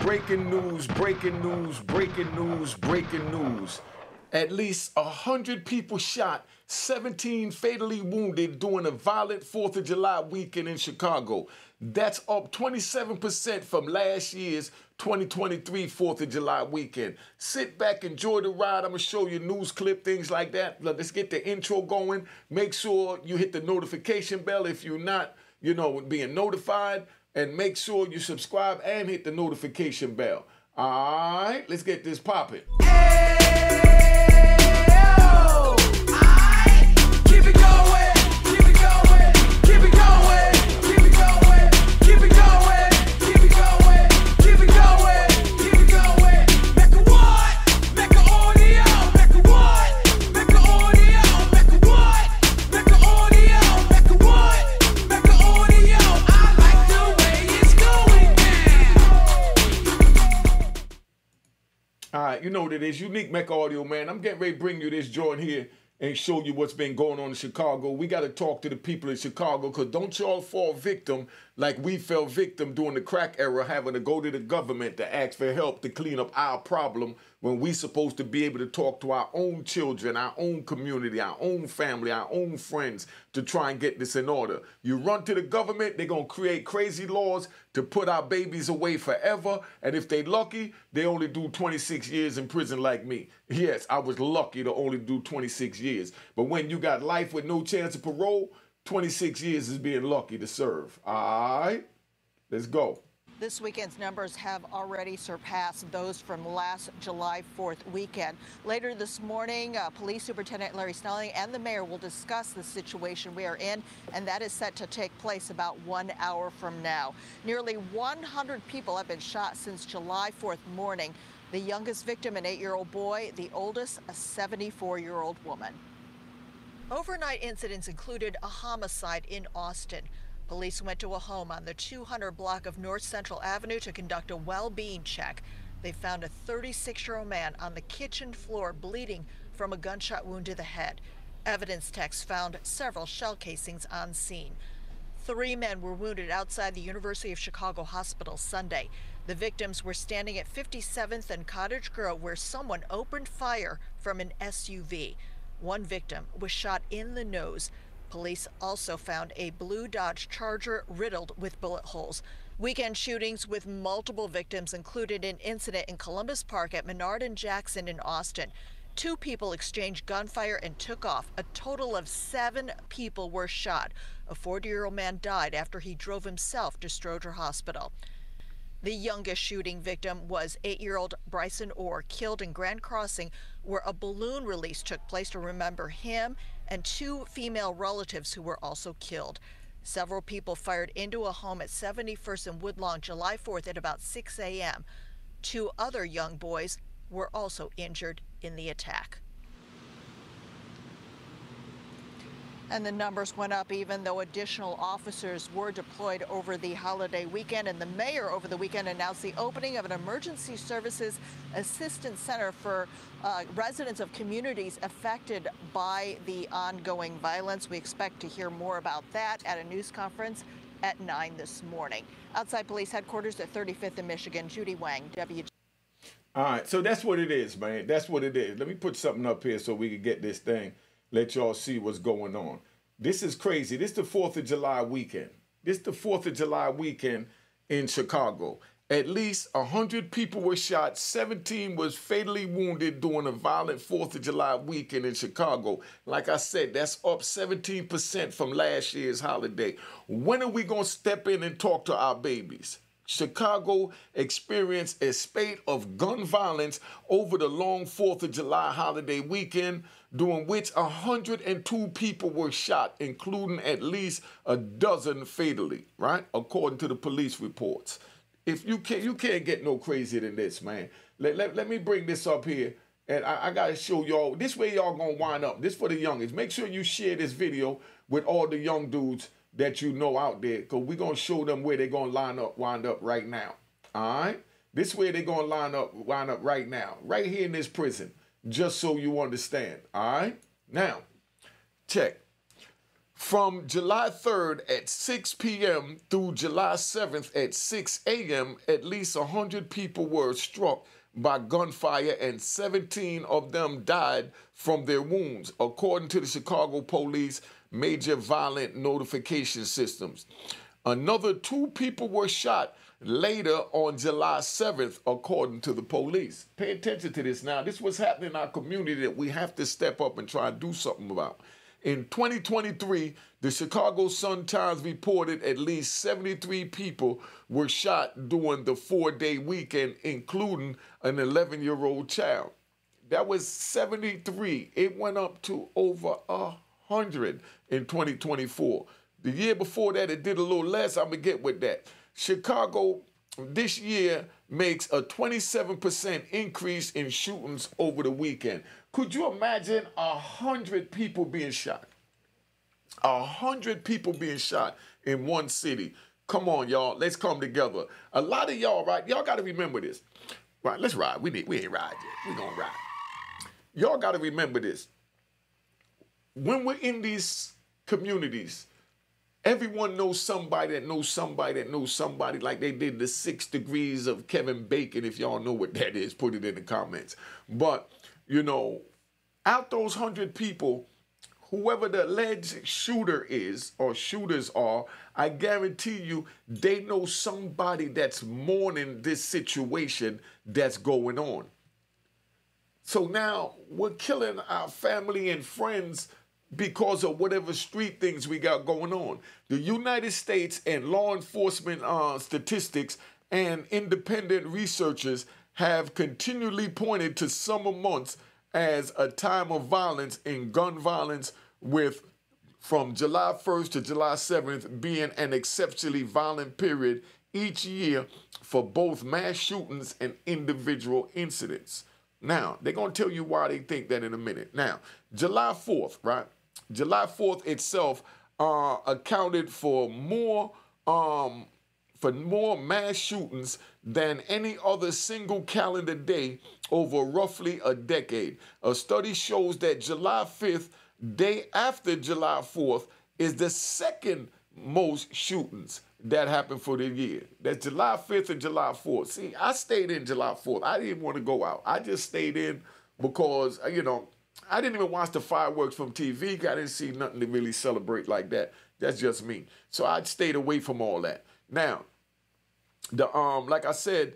breaking news, breaking news, breaking news, breaking news. At least 100 people shot, 17 fatally wounded during a violent 4th of July weekend in Chicago. That's up 27% from last year's 2023 4th of July weekend. Sit back, enjoy the ride. I'm going to show you news clip, things like that. Let's get the intro going. Make sure you hit the notification bell if you're not, being notified. And make sure you subscribe and hit the notification bell. All right, let's get this popping. All right, you know what it is. Unique Mecca Audio, man. I'm getting ready to bring you this joint here and show you what's been going on in Chicago. We got to talk to the people in Chicago, because don't y'all fall victim like we fell victim during the crack era, having to go to the government to ask for help to clean up our problem when we supposed to be able to talk to our own children, our own community, our own family, our own friends to try and get this in order. You run to the government, they're going to create crazy laws to put our babies away forever. And if they lucky, they only do 26 years in prison like me. Yes, I was lucky to only do 26 years. But when you got life with no chance of parole, 26 years is being lucky to serve. All right, let's go. This weekend's numbers have already surpassed those from last July 4th weekend. Later this morning, Police Superintendent Larry Snelling and the mayor will discuss the situation we are in, and that is set to take place about 1 hour from now. Nearly 100 people have been shot since July 4th morning. The youngest victim, an 8-year-old boy, the oldest, a 74-year-old woman. Overnight incidents included a homicide in Austin. Police went to a home on the 200 block of North Central Avenue to conduct a well-being check. They found a 36-year-old man on the kitchen floor bleeding from a gunshot wound to the head. Evidence techs found several shell casings on scene. 3 men were wounded outside the University of Chicago Hospital Sunday. The victims were standing at 57th and Cottage Grove, where someone opened fire from an SUV. One victim was shot in the nose. Police also found a blue Dodge Charger riddled with bullet holes. Weekend shootings with multiple victims included an incident in Columbus Park at Menard and Jackson in Austin. 2 people exchanged gunfire and took off. A total of 7 people were shot. A 40-year-old man died after he drove himself to Stroger Hospital. The youngest shooting victim was 8-year-old Bryson Orr, killed in Grand Crossing, where a balloon release took place to remember him and 2 female relatives who were also killed. Several people fired into a home at 71st and Woodlawn July 4th at about 6 a.m. 2 other young boys were also injured in the attack. And the numbers went up even though additional officers were deployed over the holiday weekend. And the mayor over the weekend announced the opening of an emergency services assistance center for residents of communities affected by the ongoing violence. We expect to hear more about that at a news conference at 9 this morning. Outside police headquarters at 35th and Michigan, Judy Wang, WG. All right, so that's what it is, man. That's what it is. Let me put something up here so we can get this thing. Let y'all see what's going on. This is crazy. This is the 4th of July weekend. This is the 4th of July weekend in Chicago. At least 100 people were shot. 17 was fatally wounded during a violent 4th of July weekend in Chicago. Like I said, that's up 17% from last year's holiday. When are we going to step in and talk to our babies? Chicago experienced a spate of gun violence over the long 4th of July holiday weekend, during which 102 people were shot, including at least a dozen fatally, right? According to the police reports. If you can't get no crazier than this, man. Let me bring this up here, and I got to show y'all. This way y'all going to wind up. This for the youngest. Make sure you share this video with all the young dudes that you know out there, because we're going to show them where they're going to wind up right now. All right? This way they're going to wind up right now, right here in this prison, just so you understand. All right? Now, check. From July 3rd at 6 p.m. through July 7th at 6 a.m., at least 100 people were struck by gunfire and 17 of them died from their wounds, according to the Chicago Police Major Violent Notification Systems. Another 2 people were shot later on July 7th, according to the police. Pay attention to this now. This is what's happening in our community that we have to step up and try and do something about. In 2023, the Chicago Sun-Times reported at least 73 people were shot during the 4-day weekend, including an 11-year-old child. That was 73. It went up to over 100 in 2024. The year before that, it did a little less. I'm going to get with that. Chicago this year makes a 27% increase in shootings over the weekend. Could you imagine 100 people being shot? 100 people being shot in one city. Come on, y'all. Let's come together. A lot of y'all, right? Y'all got to remember this. Right, let's ride. We ain't ride yet. We gonna ride. Y'all got to remember this. When we're in these communities, everyone knows somebody that knows somebody that knows somebody, like they did the 6 degrees of Kevin Bacon. If y'all know what that is, put it in the comments. But, you know, out those 100 people, whoever the alleged shooter is or shooters are, I guarantee you they know somebody that's mourning this situation that's going on. So now we're killing our family and friends because of whatever street things we got going on. The United States and law enforcement statistics and independent researchers have continually pointed to summer months as a time of violence in gun violence, with from July 1st to July 7th being an exceptionally violent period each year for both mass shootings and individual incidents. Now, they're going to tell you why they think that in a minute. Now, July 4th, right? July 4th itself accounted for more mass shootings than any other single calendar day over roughly a decade. A study shows that July 5th, day after July 4th, is the second most shootings that happened for the year. That's July 5th and July 4th. See, I stayed in July 4th. I didn't want to go out. I just stayed in because, you know, I didn't even watch the fireworks from TV. I didn't see nothing to really celebrate like that. That's just me. So I stayed away from all that. Now, the like I said,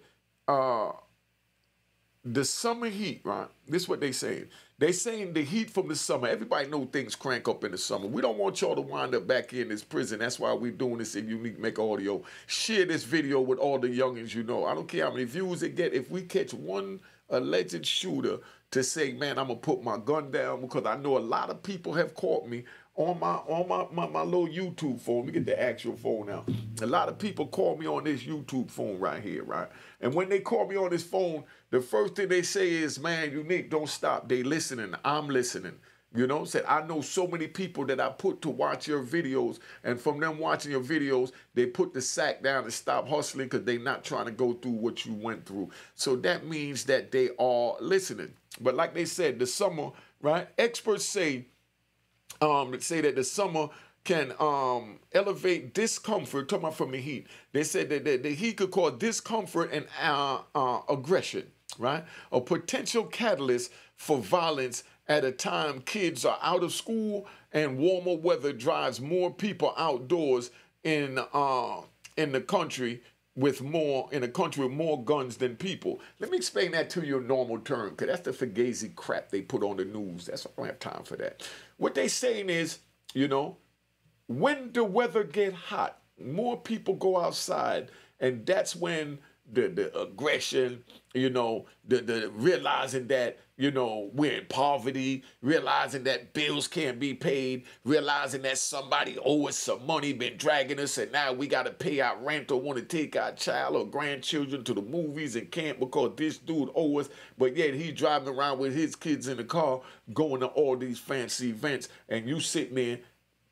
the summer heat, right? This is what they saying. They saying the heat from the summer. Everybody know things crank up in the summer. We don't want y'all to wind up back in this prison. That's why we're doing this in Unique Make Audio. Share this video with all the youngins you know. I don't care how many views it get. If we catch one alleged shooter to say, man, I'm gonna put my gun down, because I know a lot of people have caught me on my little YouTube phone. Let me get the actual phone out. A lot of people call me on this YouTube phone right here, right? And when they call me on this phone, the first thing they say is, man, Unique, don't stop. They listening. I'm listening. You know, said I know so many people that I put to watch your videos, and from them watching your videos, they put the sack down and stop hustling because they're not trying to go through what you went through. So that means that they are listening. But like they said, the summer, right? Experts say that the summer can elevate discomfort, talking about from the heat. They said that the heat could cause discomfort and aggression, right? A potential catalyst for violence at a time kids are out of school and warmer weather drives more people outdoors in the country with more guns than people. Let me explain that to you in normal terms, because that's the fugazi crap they put on the news. I don't have time for that. What they saying is, you know, when the weather get hot, more people go outside, and that's when the aggression, you know, the realizing that, you know, we're in poverty, realizing that bills can't be paid, realizing that somebody owes us some money, been dragging us, and now we got to pay our rent or want to take our child or grandchildren to the movies and can't because this dude owes us, but yet he's driving around with his kids in the car going to all these fancy events, and you sitting there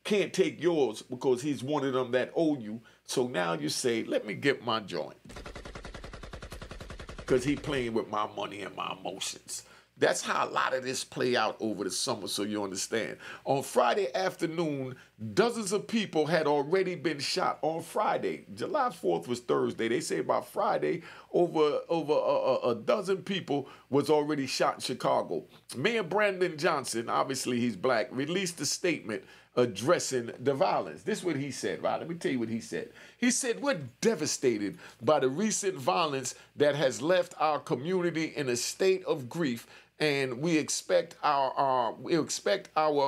can't take yours because he's one of them that owe you. So now you say, let me get my joint, because he playing with my money and my emotions. That's how a lot of this play out over the summer, so you understand. On Friday afternoon, dozens of people had already been shot. On Friday, July 4th was Thursday. They say by Friday, over a dozen people was already shot in Chicago. Mayor Brandon Johnson, obviously he's black, released a statement addressing the violence. This is what he said, right? Let me tell you what he said. He said, we're devastated by the recent violence that has left our community in a state of grief, and we expect our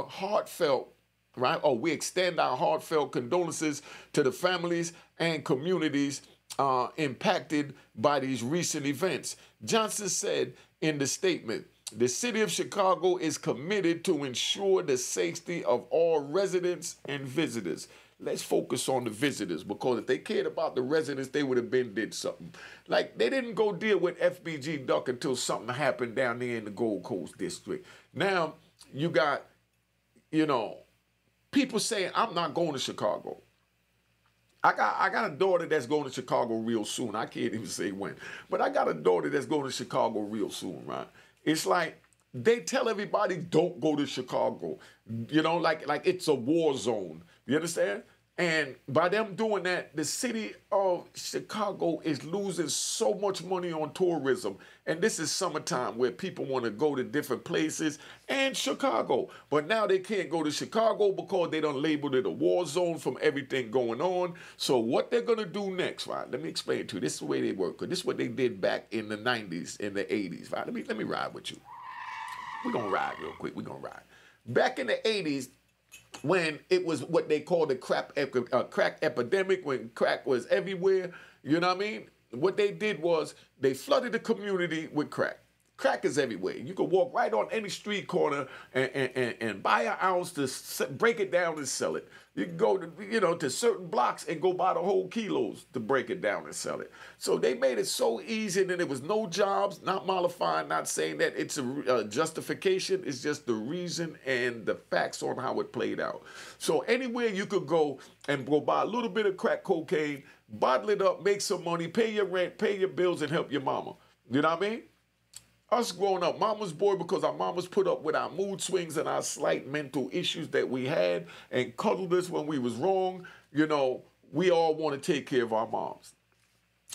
heartfelt, right? Or we extend our heartfelt condolences to the families and communities impacted by these recent events. Johnson said in the statement, the city of Chicago is committed to ensure the safety of all residents and visitors. Let's focus on the visitors, because if they cared about the residents, they would have did something. Like, they didn't go deal with FBG Duck until something happened down there in the Gold Coast district. Now, you got, people saying, I'm not going to Chicago. I got a daughter that's going to Chicago real soon. I can't even say when. But I got a daughter that's going to Chicago real soon, right? It's like they tell everybody, don't go to Chicago, like it's a war zone. You understand? And by them doing that, the city of Chicago is losing so much money on tourism. And this is summertime where people want to go to different places and Chicago. But now they can't go to Chicago because they done labeled it a war zone from everything going on. So what they're going to do next, right? Let me explain to you. This is the way they work. This is what they did back in the 90s, in the 80s, right? Let me ride with you. We're going to ride real quick. We're going to ride. Back in the 80s, when it was what they called the crack epidemic, when crack was everywhere, you know what I mean? What they did was they flooded the community with crack. Crack is everywhere. You can walk right on any street corner and buy an ounce to break it down and sell it. You can go to, to certain blocks and go buy the whole kilos to break it down and sell it. So they made it so easy, and then there was no jobs, not mollifying, not saying that it's a justification. It's just the reason and the facts on how it played out. So anywhere you could go and go buy a little bit of crack cocaine, bottle it up, make some money, pay your rent, pay your bills, and help your mama. You know what I mean? Us growing up, mama's boy, because our mamas put up with our mood swings and our slight mental issues that we had and cuddled us when we was wrong. We all want to take care of our moms.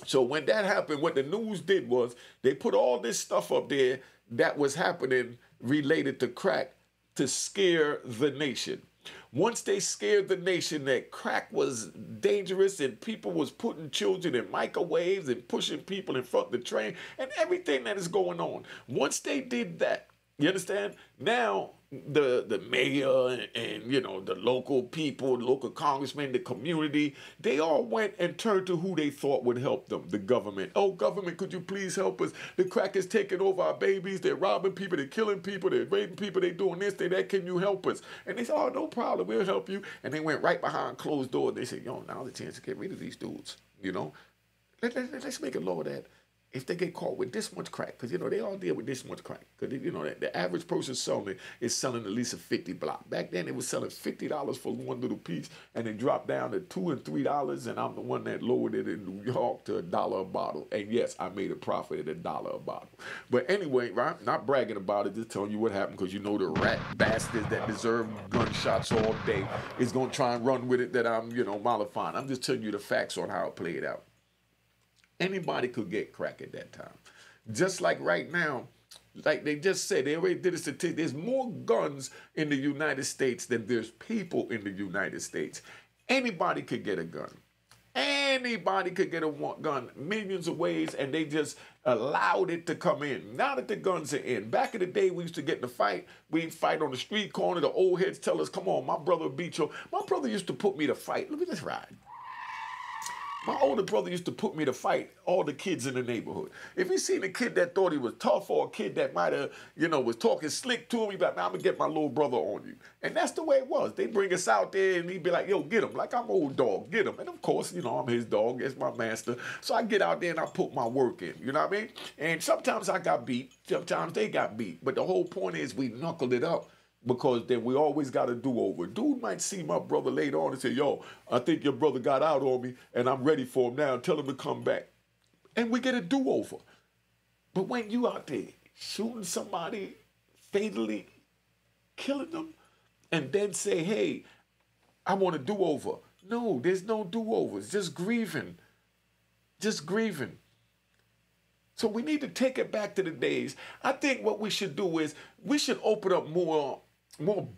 So when that happened, what the news did was they put all this stuff up there that was happening related to crack to scare the nation. Once they scared the nation that crack was dangerous and people was putting children in microwaves and pushing people in front of the train and everything that is going on. Once they did that, you understand? Now the mayor and the local people, the local congressmen, the community, they all went and turned to who they thought would help them, the government. Oh, government, could you please help us? The crack is taking over our babies. They're robbing people. They're killing people. They're raping people. They're doing this, they that. Can you help us? And they said, oh, no problem. We'll help you. And they went right behind closed doors. They said, now's the chance to get rid of these dudes. Let's make a law that if they get caught with this much crack, because, they all deal with this much crack. Because, the average person selling it is selling at least a 50 block. Back then, it was selling $50 for one little piece, and it dropped down to $2 and $3, and I'm the one that lowered it in New York to $1 a bottle. And yes, I made a profit at $1 a bottle. But anyway, right, not bragging about it, just telling you what happened, because the rat bastards that deserve gunshots all day is going to try and run with it that I'm, mollifying. I'm just telling you the facts on how it played out. Anybody could get crack at that time. Just like right now, like they just said, they already did a statistic. There's more guns in the United States than there's people in the United States. Anybody could get a gun. Anybody could get a gun millions of ways, and they just allowed it to come in. Now that the guns are in. Back in the day, we used to get in a fight. We'd fight on the street corner. The old heads tell us, come on, my brother beat you. My brother used to put me to fight. Let me just ride. My older brother used to put me to fight all the kids in the neighborhood. If he seen a kid that thought he was tough or a kid that might have, was talking slick to him, he'd be like, I'm going to get my little brother on you. And that's the way it was. They bring us out there and he'd be like, yo, get him. Like, I'm old dog, get him. And of course, I'm his dog, it's my master. So I get out there and I put my work in, you know what I mean? And sometimes I got beat, sometimes they got beat. But the whole point is we knuckled it up. Because then we always got a do-over. Dude might see my brother later on and say, yo, I think your brother got out on me and I'm ready for him now. Tell him to come back. And we get a do-over. But when you out there, shooting somebody, fatally killing them, and then say, hey, I want a do-over. No, there's no do-overs. Just grieving. Just grieving. So we need to take it back to the days. I think what we should do is we should open up more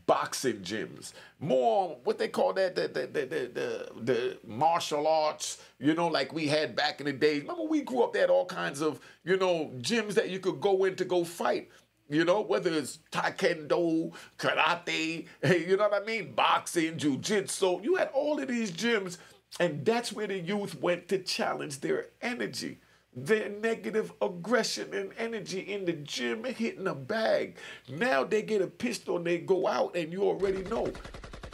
boxing gyms, more what they call that, the martial arts, you know, like we had back in the days. Remember, we grew up, they had all kinds of, you know, gyms that you could go in to go fight. You know, whether it's taekwondo, karate, you know what I mean? Boxing, jiu-jitsu. You had all of these gyms, and that's where the youth went to challenge their energy, their negative aggression and energy in the gym, hitting a bag. Now they get a pistol and they go out, and you already know.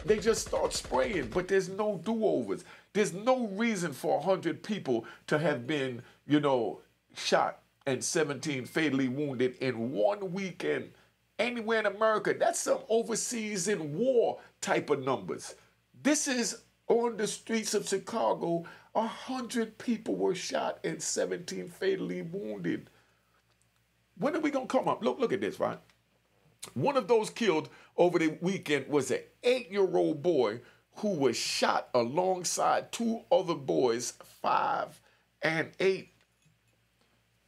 They just start spraying, but there's no do-overs. There's no reason for 100 people to have been, you know, shot and 17 fatally wounded in one weekend anywhere in America. That's some overseas in war type of numbers. This is on the streets of Chicago. 100 people were shot and 17 fatally wounded. When are we going to come up? Look at this, right? One of those killed over the weekend was an 8-year-old boy who was shot alongside 2 other boys, 5 and 8.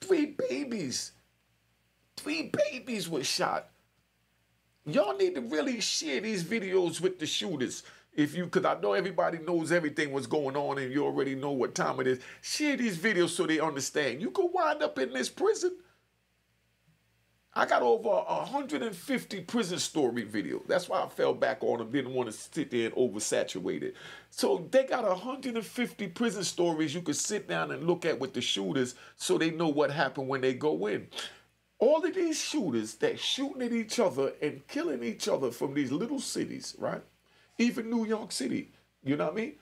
3 babies. 3 babies were shot. Y'all need to really share these videos with the shooters. Because I know everybody knows everything what's going on and you already know what time it is. Share these videos so they understand. You could wind up in this prison. I got over 150 prison story videos. That's why I fell back on them. Didn't want to sit there and oversaturate it. So they got 150 prison stories you could sit down and look at with the shooters so they know what happened when they go in. All of these shooters that shooting at each other and killing each other from these little cities, right? Even New York City, you know what I mean?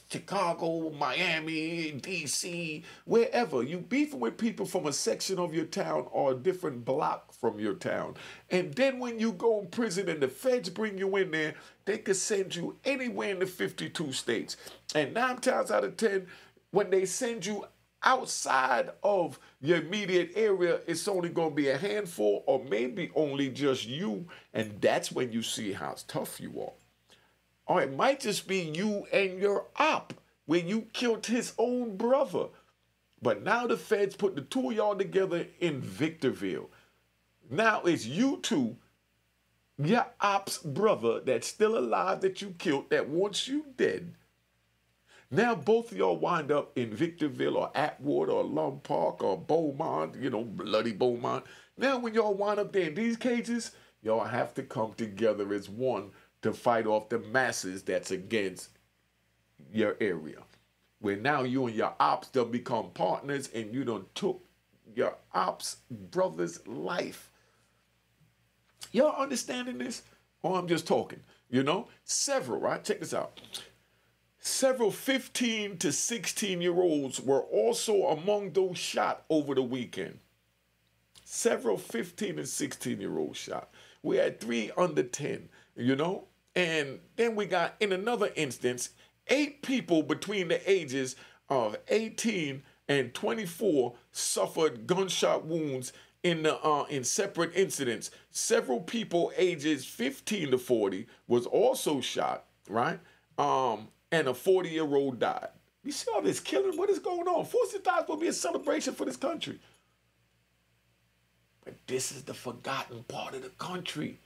Chicago, Miami, D.C., wherever. You beefing with people from a section of your town or a different block from your town. And then when you go in prison and the feds bring you in there, they could send you anywhere in the 52 states. And 9 times out of 10, when they send you outside of your immediate area, it's only going to be a handful or maybe only just you. And that's when you see how tough you are. Or it might just be you and your op, where you killed his own brother. But now the feds put the 2 of y'all together in Victorville. Now it's you 2, your op's brother that's still alive that you killed, that wants you dead. Now both of y'all wind up in Victorville or Atwood or Lum Park or Beaumont, you know, bloody Beaumont. Now when y'all wind up there in these cages, y'all have to come together as one to fight off the masses that's against your area. Where now you and your ops done become partners and you done took your ops brother's life. Y'all understanding this? Or I'm just talking, you know? Several, right? Check this out. Several 15 to 16-year-olds were also among those shot over the weekend. Several 15 and 16-year-olds shot. We had 3 under 10, you know? And then we got, in another instance, 8 people between the ages of 18 and 24 suffered gunshot wounds in separate incidents. Several people ages 15 to 40 was also shot, right? And a 40-year-old died. You see all this killing? What is going on? 4th of July is going to be a celebration for this country. But this is the forgotten part of the country.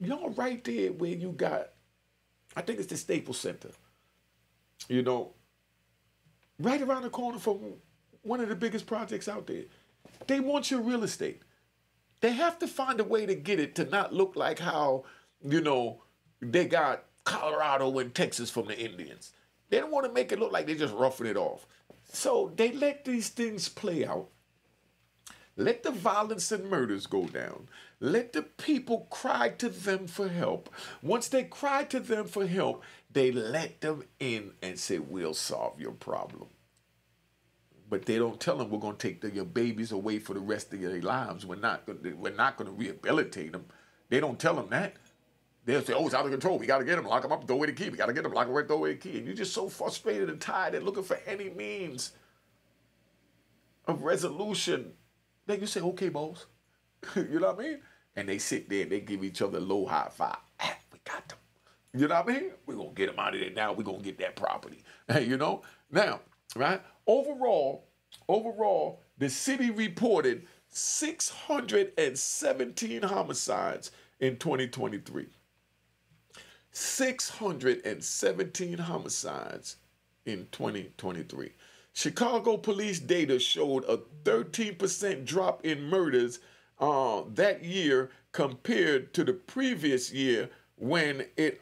Y'all right there where you got, I think it's the Staples Center, you know, right around the corner from one of the biggest projects out there. They want your real estate. They have to find a way to get it to not look like how, you know, they got Colorado and Texas from the Indians. They don't want to make it look like they're just roughing it off. So they let these things play out. Let the violence and murders go down. Let the people cry to them for help. Once they cry to them for help, they let them in and say, we'll solve your problem. But they don't tell them we're going to take your babies away for the rest of their lives. We're not going to rehabilitate them. They don't tell them that. They'll say, oh, it's out of control. We got to get them, lock them up, throw away the key. We got to get them, lock them away, throw away the key. And you're just so frustrated and tired and looking for any means of resolution, then you say, okay, boss. You know what I mean? And they sit there and they give each other a low high five. Ah, we got them. You know what I mean? We're going to get them out of there now. We're going to get that property. You know? Now, right? Overall, the city reported 617 homicides in 2023. 617 homicides in 2023. Chicago police data showed a 13% drop in murders that year compared to the previous year when it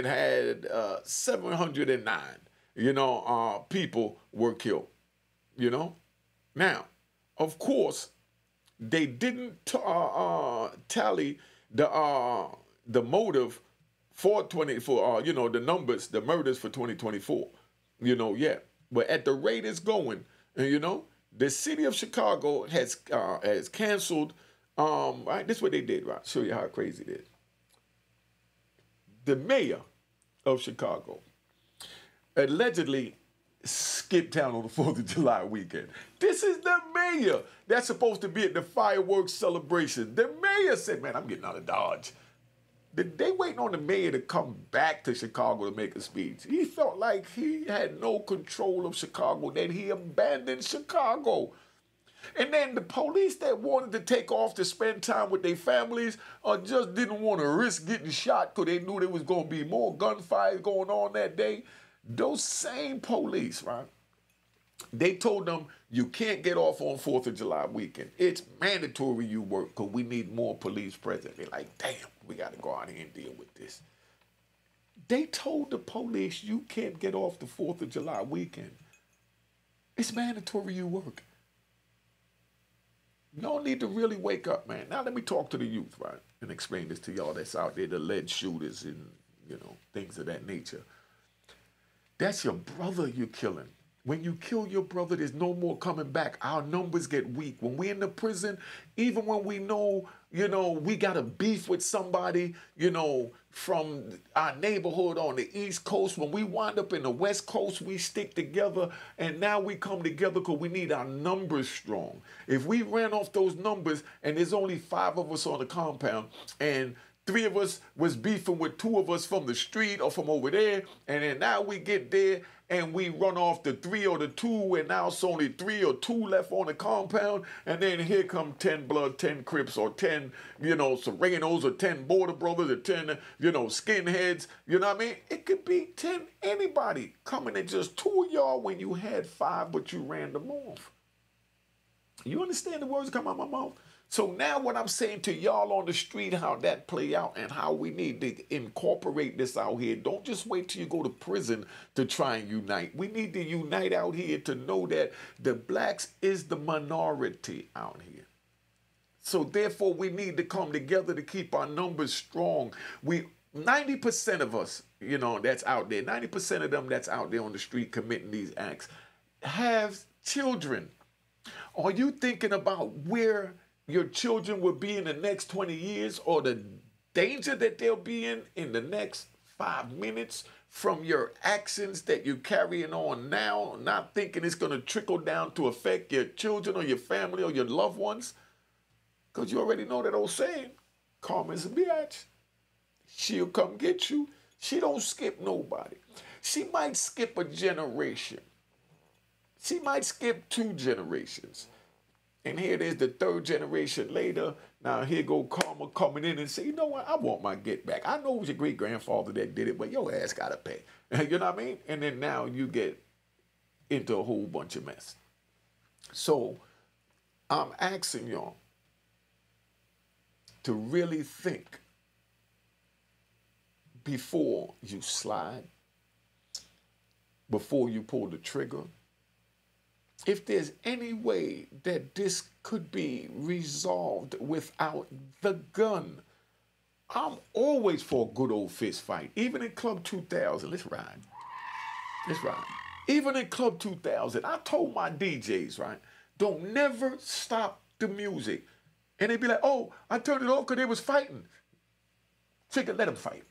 had 709. People were killed. Now, of course, they didn't tally the motive for the numbers, the murders for 2024, yet. But at the rate it's going, the city of Chicago has canceled. Right, this is what they did. Right, show you how crazy it is. The mayor of Chicago allegedly skipped town on the 4th of July weekend. This is the mayor that's supposed to be at the fireworks celebration. The mayor said, man, I'm getting out of Dodge. They waiting on the mayor to come back to Chicago to make a speech. He felt like he had no control of Chicago, that he abandoned Chicago. And then the police that wanted to take off to spend time with their families just didn't want to risk getting shot because they knew there was going to be more gunfire going on that day. Those same police, right? They told them, you can't get off on 4th of July weekend. It's mandatory you work because we need more police present. They're like, damn, we got to go out here and deal with this. They told the police, you can't get off the 4th of July weekend. It's mandatory you work. Y'all need to really wake up, man. Now let me talk to the youth, right, and explain this to y'all that's out there, the lead shooters and, things of that nature. That's your brother you're killing. When you kill your brother, there's no more coming back. Our numbers get weak. When we're in the prison, even when we know, we got a beef with somebody, from our neighborhood on the East Coast, when we wind up in the West Coast, we stick together, and now we come together because we need our numbers strong. If we ran off those numbers and there's only 5 of us on the compound, and 3 of us was beefing with 2 of us from the street or from over there, and then now we get there and we run off the 3 or the 2, and now it's only 3 or 2 left on the compound, and then here come 10 Blood, 10 Crips, or 10, Serenos, or 10 Border Brothers, or 10, skinheads, you know what I mean? It could be 10 anybody coming at just 2 of y'all when you had 5, but you ran them off. You understand the words come out of my mouth? So now what I'm saying to y'all on the street, how that play out and how we need to incorporate this out here. Don't just wait till you go to prison to try and unite. We need to unite out here to know that the blacks is the minority out here. So therefore we need to come together to keep our numbers strong. 90% of us, that's out there, 90% of them that's out there on the street committing these acts have children. Are you thinking about where your children will be in the next 20 years, or the danger that they'll be in the next 5 minutes from your actions that you're carrying on now, not thinking it's going to trickle down to affect your children or your family or your loved ones? Because you already know that old saying, karma's a bitch. She'll come get you. She don't skip nobody. She might skip a generation. She might skip 2 generations. And here it is, the 3rd generation later. Now here go karma coming in and say, you know what, I want my get back. I know it was your great-grandfather that did it, but your ass got to pay. You know what I mean? And then now you get into a whole bunch of mess. So I'm asking y'all to really think before you slide, before you pull the trigger. If there's any way that this could be resolved without the gun, I'm always for a good old fist fight. Even in Club 2000, let's ride. Let's ride. Even in Club 2000, I told my DJs, right, don't never stop the music. And they'd be like, oh, I turned it off because they was fighting. Figure, let them fight.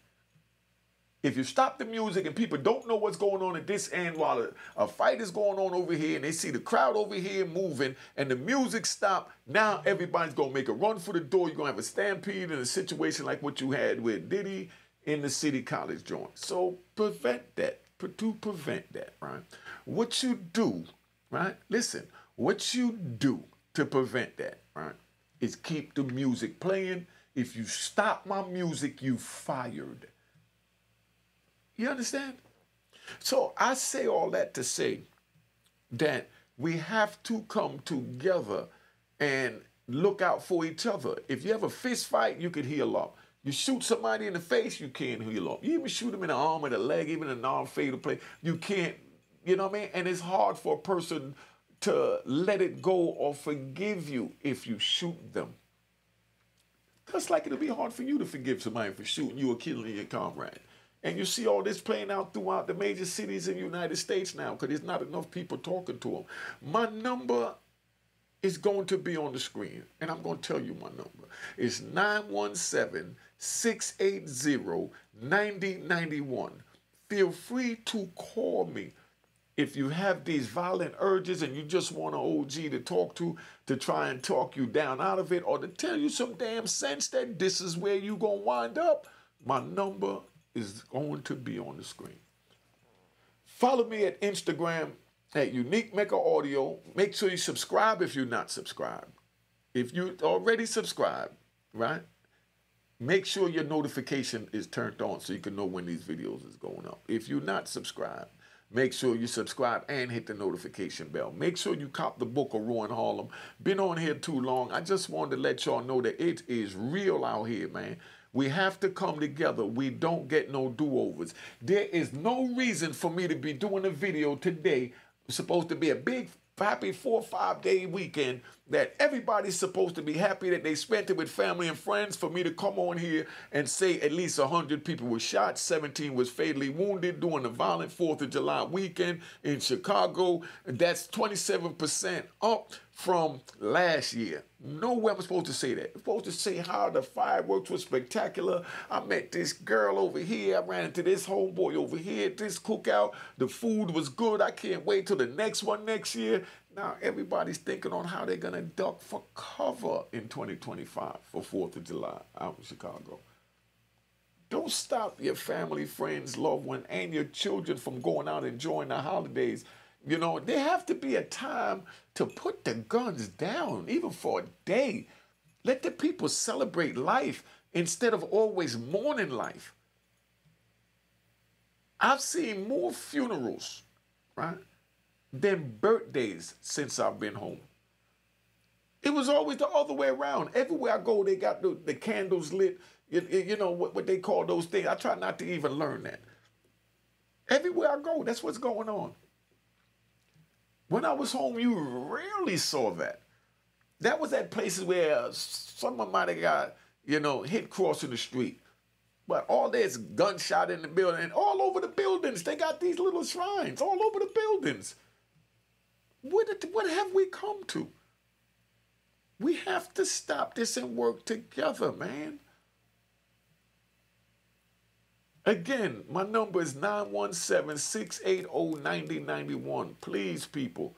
If you stop the music and people don't know what's going on at this end while a fight is going on over here and they see the crowd over here moving and the music stop, now everybody's going to make a run for the door. You're going to have a stampede in a situation like what you had with Diddy in the City College joint. So prevent that, to prevent that, right? What you do, right? Listen, what you do to prevent that, right, is keep the music playing. If you stop my music, you fired. You understand? So I say all that to say that we have to come together and look out for each other. If you have a fist fight, you can heal up. You shoot somebody in the face, you can't heal up. You even shoot them in the arm or the leg, even a non-fatal play, you can't, you know what I mean? And it's hard for a person to let it go or forgive you if you shoot them. Just like it'll be hard for you to forgive somebody for shooting you or killing your comrade. And you see all this playing out throughout the major cities in the United States now because there's not enough people talking to them. My number is going to be on the screen, and I'm going to tell you my number. It's 917-680-9091. Feel free to call me if you have these violent urges and you just want an OG to talk to try and talk you down out of it or to tell you some damn sense that this is where you're going to wind up. My number is going to be on the screen. Follow me at Instagram at Unique Maker Audio. Make sure you subscribe if you're not subscribed. If you already subscribed, right, make sure your notification is turned on so you can know when these videos is going up. If you're not subscribed, make sure you subscribe and hit the notification bell. Make sure you cop the book of Rowan Harlem. Been on here too long. I just wanted to let y'all know that it is real out here, man. We have to come together. We don't get no do-overs. There is no reason for me to be doing a video today. It's supposed to be a big, happy 4 or 5 day weekend that everybody's supposed to be happy that they spent it with family and friends. For me to come on here and say at least 100 people were shot, 17 was fatally wounded during the violent 4th of July weekend in Chicago. That's 27% up from last year. Nowhere I'm supposed to say that. I'm supposed to say how the fireworks were spectacular. I met this girl over here. I ran into this homeboy over here at this cookout. The food was good. I can't wait till the next one next year. Now everybody's thinking on how they're going to duck for cover in 2025 for 4th of July out in Chicago. Don't stop your family, friends, loved one, and your children from going out and enjoying the holidays. You know, there have to be a time to put the guns down, even for a day. Let the people celebrate life instead of always mourning life. I've seen more funerals, right, than birthdays since I've been home. It was always the other way around. Everywhere I go, they got the candles lit. You know, what they call those things. I try not to even learn that. Everywhere I go, that's what's going on. When I was home, you rarely saw that. That was at places where someone might have got, you know, hit crossing the street. But all there's gunshot in the building. And all over the buildings, they got these little shrines all over the buildings. What have we come to? We have to stop this and work together, man. Again, my number is 917-680-9091. Please, people,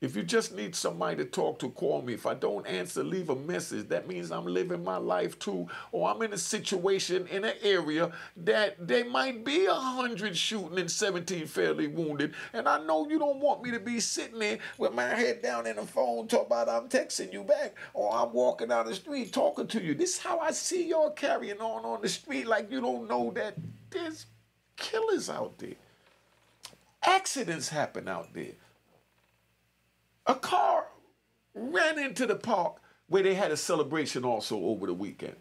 if you just need somebody to talk to, call me. If I don't answer, leave a message. That means I'm living my life too, or I'm in a situation in an area that there might be 100 shooting and 17 fairly wounded, and I know you don't want me to be sitting there with my head down in the phone talking about I'm texting you back, or I'm walking down the street talking to you. This is how I see y'all carrying on the street like you don't know that there's killers out there. Accidents happen out there. A car ran into the park where they had a celebration also over the weekend.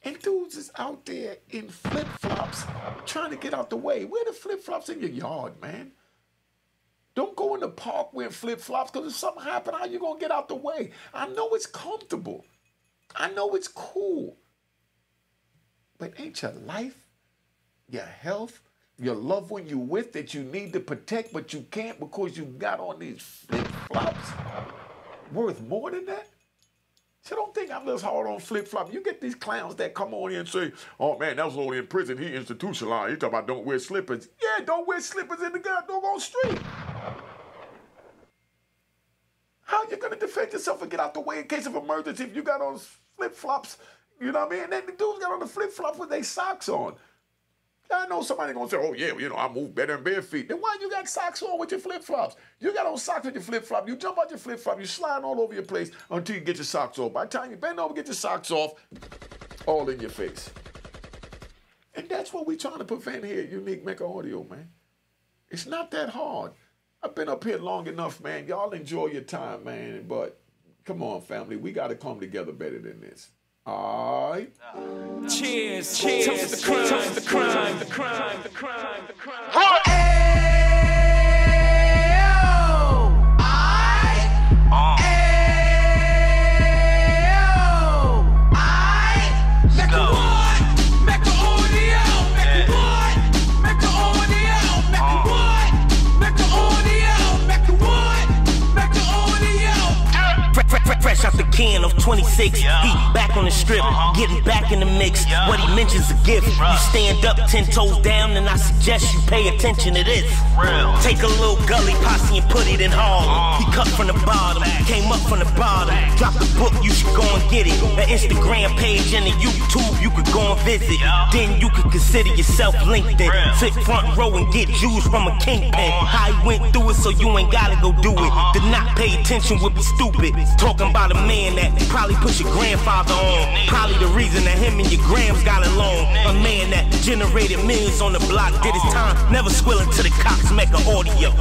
And dudes is out there in flip-flops trying to get out the way. Wear the flip-flops in your yard, man. Don't go in the park wearing flip-flops because if something happens, how you going to get out the way? I know it's comfortable. I know it's cool. But ain't your life, your health, your loved one you with that you need to protect, but you can't because you got on these flip-flops worth more than that? So don't think I'm just hard on flip-flop. You get these clowns that come on here and say, oh, man, that was only in prison. He institutionalized. He talking about don't wear slippers. Yeah, don't wear slippers in the doggone street. How are you going to defend yourself and get out the way in case of emergency if you got on flip-flops? You know what I mean? And then the dudes got on the flip-flops with their socks on. I know somebody going to say, oh, yeah, you know, I move better in bare feet. Then why you got socks on with your flip-flops? You got on socks with your flip-flop. You jump out your flip-flop. You slide all over your place until you get your socks off. By the time you bend over, get your socks off, all in your face. And that's what we're trying to prevent here at Unique Mecca Audio, man. It's not that hard. I've been up here long enough, man. Y'all enjoy your time, man. But come on, family. We got to come together better than this. All right. Cheers, cheers, cheers to the crime, the crime, the crime, the crime, the crime. Fresh out the can of 26, he back on the strip, getting back in the mix. What he mentions a gift. You stand up 10 toes down, and I suggest you pay attention to this. Take a little gully posse and put it in Harlem. He cut from the bottom, came up from the bottom. Drop the book, you should go and get it. An Instagram page and a YouTube, you could go and visit. Then you could consider yourself LinkedIn. Sit front row and get Jews from a kingpin. How he went through it, so you ain't gotta go do it. To not pay attention would be stupid. Talking about a man that probably put your grandfather on. Probably the reason that him and your grams got along. A man that generated millions on the block, did his time, never squilling to the cops, Mecca Audio.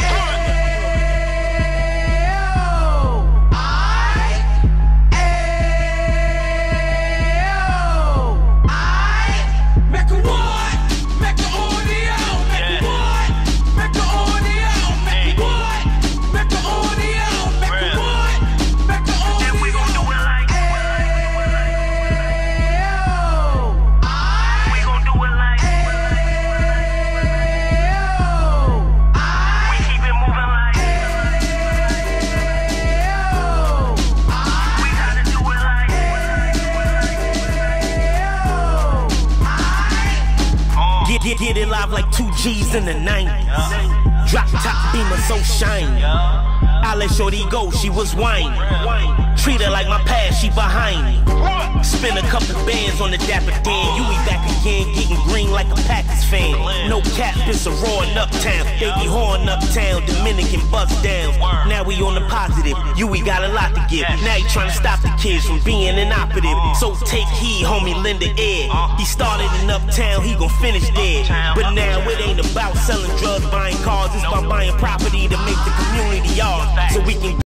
Get it live like 2 G's in the 90s. Drop top beamer so shiny. I let shorty go, she was whining. Treat her like my past, she behind me. Spend a couple bands on the Dapper Dan. You be back again, getting green like a Packers fan. No cap, it's a roaring uptown. They be horn uptown, Dominican bust down. Now we on the positive, you we got a lot to give. Now you trying to stop the kids from being inoperative. So take heed, homie, lend an ear. He started in uptown, he gon' finish there. But now it ain't about selling drugs, buying cars. It's about buying property to make the community ours. So we can